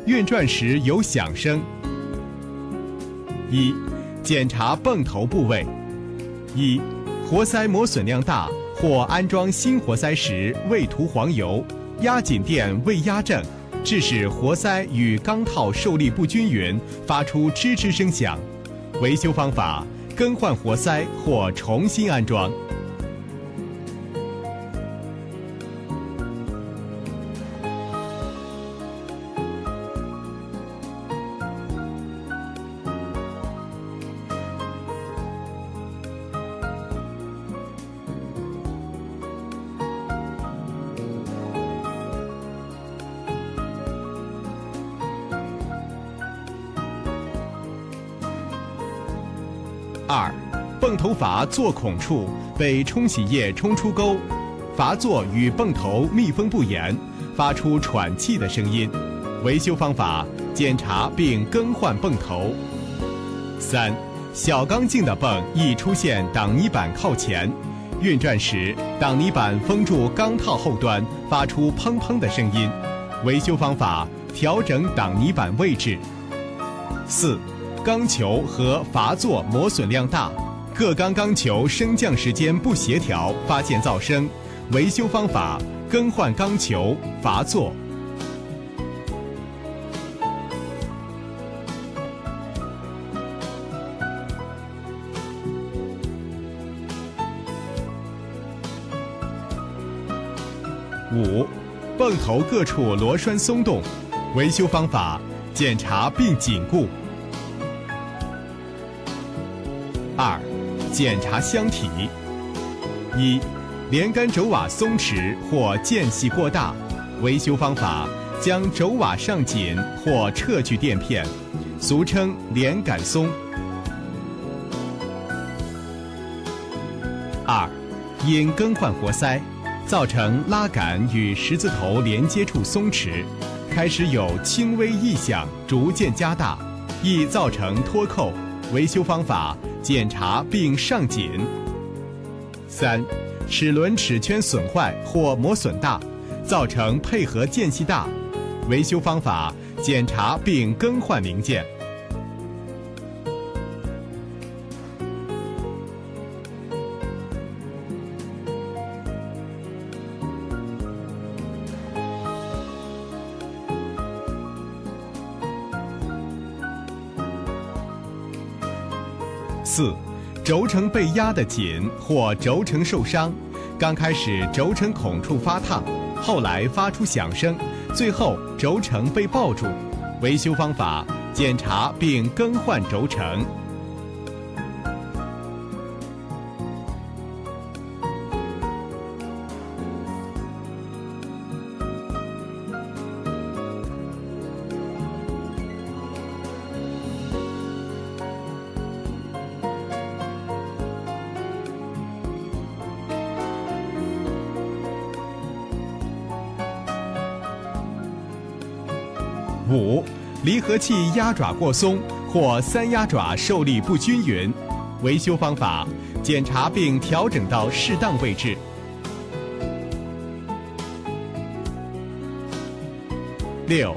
运转时有响声。一、检查泵头部位。一、活塞磨损量大或安装新活塞时未涂黄油，压紧垫未压正，致使活塞与钢套受力不均匀，发出吱吱声响。维修方法：更换活塞或重新安装。二、泵头阀座孔处被冲洗液冲出沟，阀座与泵头密封不严，发出喘气的声音。维修方法：检查并更换泵头。三、小刚劲的泵易出现挡泥板靠前，运转时挡泥板封住钢套后端，发出砰砰的声音。维修方法：调整挡泥板位置。四、钢球和阀座磨损量大，各钢钢球升降时间不协调，发现噪声。维修方法：更换钢球、阀座。五、泵头各处螺栓松动。维修方法：检查并紧固。二、检查箱体。一、连杆轴瓦松弛或间隙过大。维修方法：将轴瓦上紧或撤去垫片，俗称连杆松。二、因更换活塞，造成拉杆与十字头连接处松弛，开始有轻微异响，逐渐加大，易造成脱扣。维修方法：检查并上紧。三、齿轮齿圈损坏或磨损大，造成配合间隙大。维修方法：检查并更换零件。四、轴承被压得紧或轴承受伤，刚开始轴承孔处发烫，后来发出响声，最后轴承被抱住。维修方法：检查并更换轴承。五、离合器压爪过松或三压爪受力不均匀。维修方法：检查并调整到适当位置。六、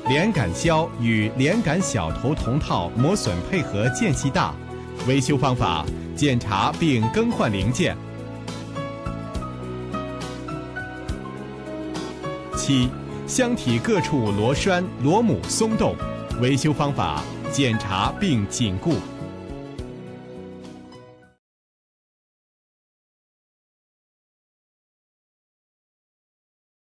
连杆销与连杆小头铜套磨损配合间隙大。维修方法：检查并更换零件。七、箱体各处螺栓、螺母松动。维修方法：检查并紧固。